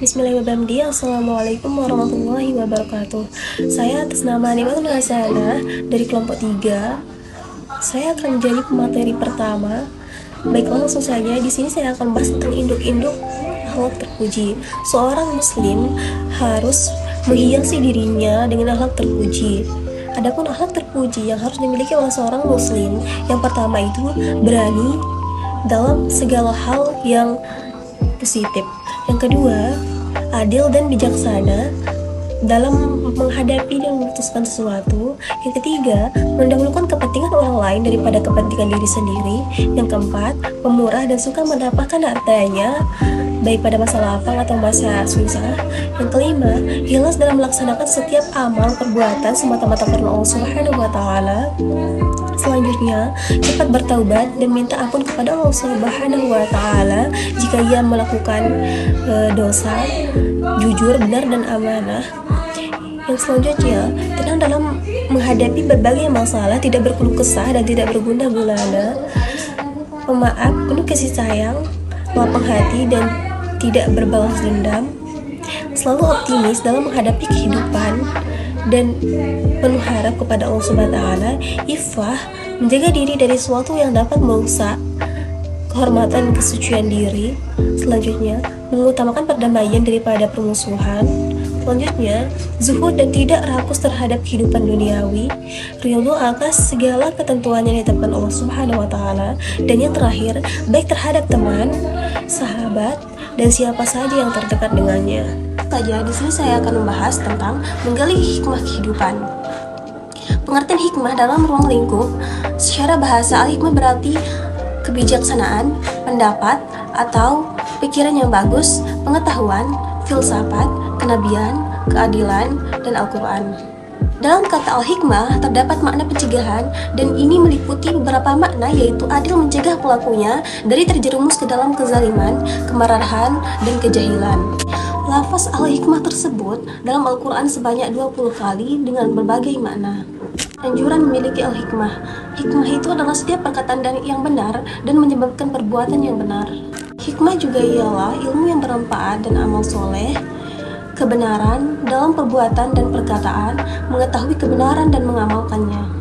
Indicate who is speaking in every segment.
Speaker 1: Bismillahirrahmanirrahim. Assalamualaikum warahmatullahi wabarakatuh. Saya atas nama Nimatul Hasanah dari kelompok 3. Saya akan menjadi pemateri pertama. Baiklah, langsung saja. Di sini saya akan membahas tentang induk-induk akhlak terpuji. Seorang muslim harus menghiasi dirinya dengan akhlak terpuji. Adapun akhlak terpuji yang harus dimiliki oleh seorang muslim, yang pertama itu berani dalam segala hal yang positif. Yang kedua, adil dan bijaksana dalam menghadapi dan memutuskan sesuatu. Yang ketiga, mendahulukan kepentingan orang lain daripada kepentingan diri sendiri. Yang keempat, pemurah dan suka mendapatkan hartanya baik pada masa lapang atau masa susah. Yang kelima, ikhlas dalam melaksanakan setiap amal perbuatan semata-mata karena Allah Subhanahu wa taala. Selanjutnya, cepat bertaubat dan minta ampun kepada Allah Subhanahu wa taala jika ia melakukan dosa, jujur, benar dan amanah. Yang selanjutnya, tenang dalam menghadapi berbagai masalah, tidak berkeluh kesah dan tidak bergundah gulana. Pemaaf, penuh kasih sayang, lapang hati dan tidak berbalas dendam. Selalu optimis dalam menghadapi kehidupan dan penuh harap kepada Allah Subhanahu wa taala. Iffah, menjaga diri dari sesuatu yang dapat merusak kehormatan kesucian diri. Selanjutnya, mengutamakan perdamaian daripada permusuhan. Selanjutnya, zuhud dan tidak rakus terhadap kehidupan duniawi. Ridho atas segala ketentuan yang ditetapkan Allah Subhanahu wa taala. Dan yang terakhir, baik terhadap teman, sahabat, dan siapa saja yang terdekat dengannya. Di sini saya akan membahas tentang menggali hikmah kehidupan. Pengertian hikmah dalam ruang lingkup secara bahasa, al-hikmah berarti kebijaksanaan, pendapat, atau pikiran yang bagus, pengetahuan, filsafat, kenabian, keadilan, dan Al-Quran. Dalam kata al-hikmah terdapat makna pencegahan, dan ini meliputi beberapa makna, yaitu adil mencegah pelakunya dari terjerumus ke dalam kezaliman, kemarahan, dan kejahilan. Lafaz al-hikmah tersebut dalam Al-Quran sebanyak 20 kali dengan berbagai makna. Anjuran memiliki al-hikmah. Hikmah itu adalah setiap perkataan yang benar dan menyebabkan perbuatan yang benar. Hikmah juga ialah ilmu yang bermanfaat dan amal soleh, kebenaran dalam perbuatan dan perkataan, mengetahui kebenaran dan mengamalkannya.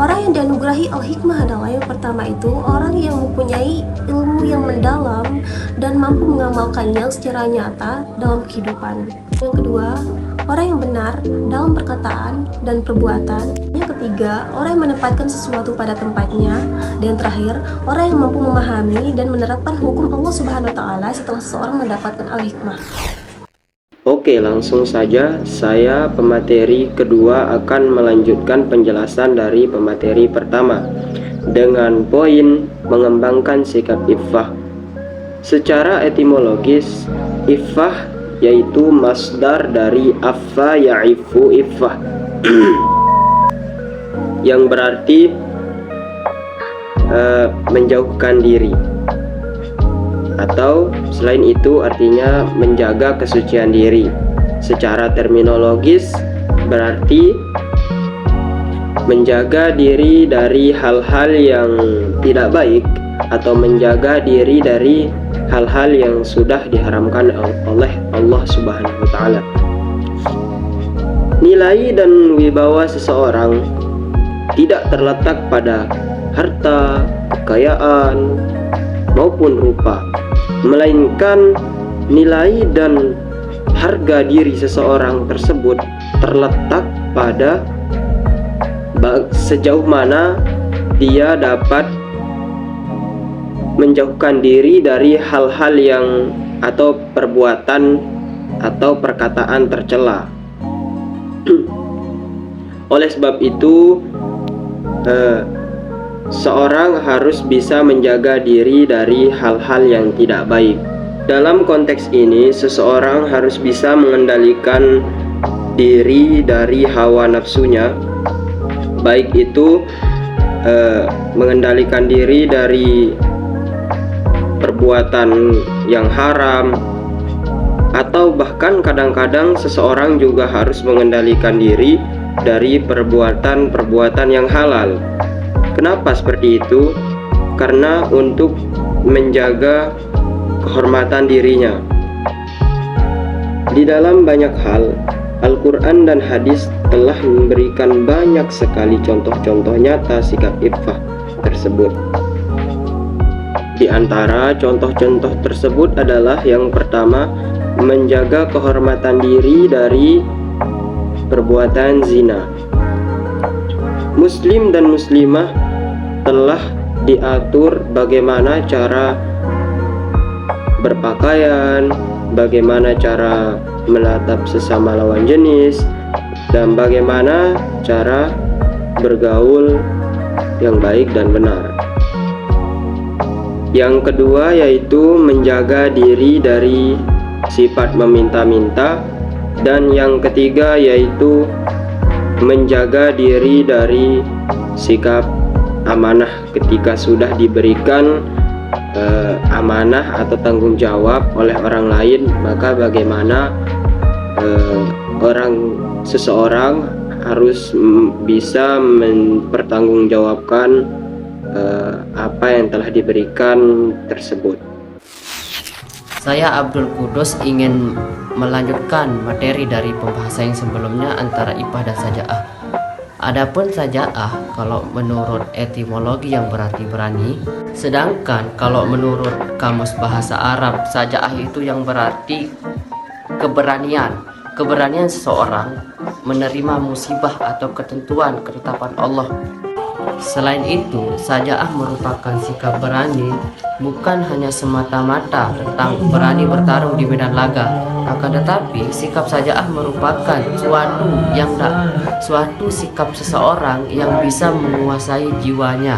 Speaker 1: Orang yang dianugerahi al-hikmah adalah yang pertama itu orang yang mempunyai ilmu yang mendalam dan mampu mengamalkannya secara nyata dalam kehidupan. Yang kedua, orang yang benar dalam perkataan dan perbuatan. Yang ketiga, orang yang menempatkan sesuatu pada tempatnya. Dan yang terakhir, orang yang mampu memahami dan menerapkan hukum Allah Subhanahu wa taala setelah seseorang mendapatkan al-hikmah.
Speaker 2: Oke, langsung saja saya pemateri kedua akan melanjutkan penjelasan dari pemateri pertama dengan poin mengembangkan sikap iffah. Secara etimologis, iffah yaitu masdar dari affa ya'ifu iffah yang berarti menjauhkan diri, atau selain itu artinya menjaga kesucian diri. Secara terminologis berarti menjaga diri dari hal-hal yang tidak baik atau menjaga diri dari hal-hal yang sudah diharamkan oleh Allah Subhanahu wa taala. Nilai dan wibawa seseorang tidak terletak pada harta, kekayaan, maupun rupa, melainkan nilai dan harga diri seseorang tersebut terletak pada sejauh mana dia dapat menjauhkan diri dari hal-hal yang atau perbuatan atau perkataan tercela. Oleh sebab itu, seorang harus bisa menjaga diri dari hal-hal yang tidak baik. Dalam konteks ini, seseorang harus bisa mengendalikan diri dari hawa nafsunya, baik itu mengendalikan diri dari perbuatan yang haram, atau bahkan kadang-kadang seseorang juga harus mengendalikan diri dari perbuatan-perbuatan yang halal. Kenapa seperti itu? Karena untuk menjaga kehormatan dirinya. Di dalam banyak hal, Al-Quran dan hadis telah memberikan banyak sekali contoh-contoh nyata sikap iffah tersebut. Di antara contoh-contoh tersebut adalah yang pertama, menjaga kehormatan diri dari perbuatan zina. Muslim dan muslimah telah diatur bagaimana cara berpakaian, bagaimana cara menatap sesama lawan jenis, dan bagaimana cara bergaul yang baik dan benar. Yang kedua yaitu menjaga diri dari sifat meminta-minta, dan yang ketiga yaitu menjaga diri dari sikap amanah ketika sudah diberikan amanah atau tanggung jawab oleh orang lain, maka bagaimana seseorang harus bisa mempertanggungjawabkan apa yang telah diberikan tersebut.
Speaker 3: Saya Abdul Kudus ingin melanjutkan materi dari pembahasan yang sebelumnya antara iffah dan saja'ah. Adapun saja'ah kalau menurut etimologi yang berarti berani, sedangkan kalau menurut kamus bahasa Arab, saja'ah itu yang berarti keberanian. Keberanian seseorang menerima musibah atau ketetapan Allah. Selain itu, saja'ah merupakan sikap berani bukan hanya semata-mata tentang berani bertarung di medan laga, akan tetapi sikap saja'ah merupakan suatu sikap seseorang yang bisa menguasai jiwanya.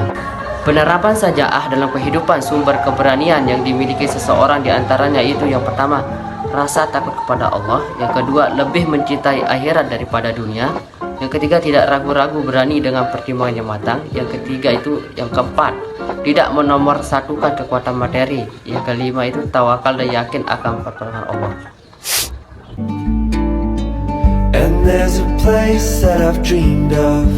Speaker 3: Penerapan saja'ah dalam kehidupan sumber keberanian yang dimiliki seseorang diantaranya itu yang pertama, rasa takut kepada Allah. Yang kedua, lebih mencintai akhirat daripada dunia. Yang ketiga, tidak ragu-ragu berani dengan pertimbangan yang matang. Yang ketiga itu, yang keempat, tidak menomorsatukan kekuatan materi. Yang kelima itu tawakal dan yakin akan pertolongan Allah.
Speaker 4: And there's a place that I've dreamed of,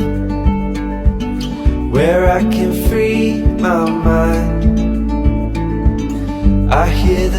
Speaker 4: where I can free my mind. I hear the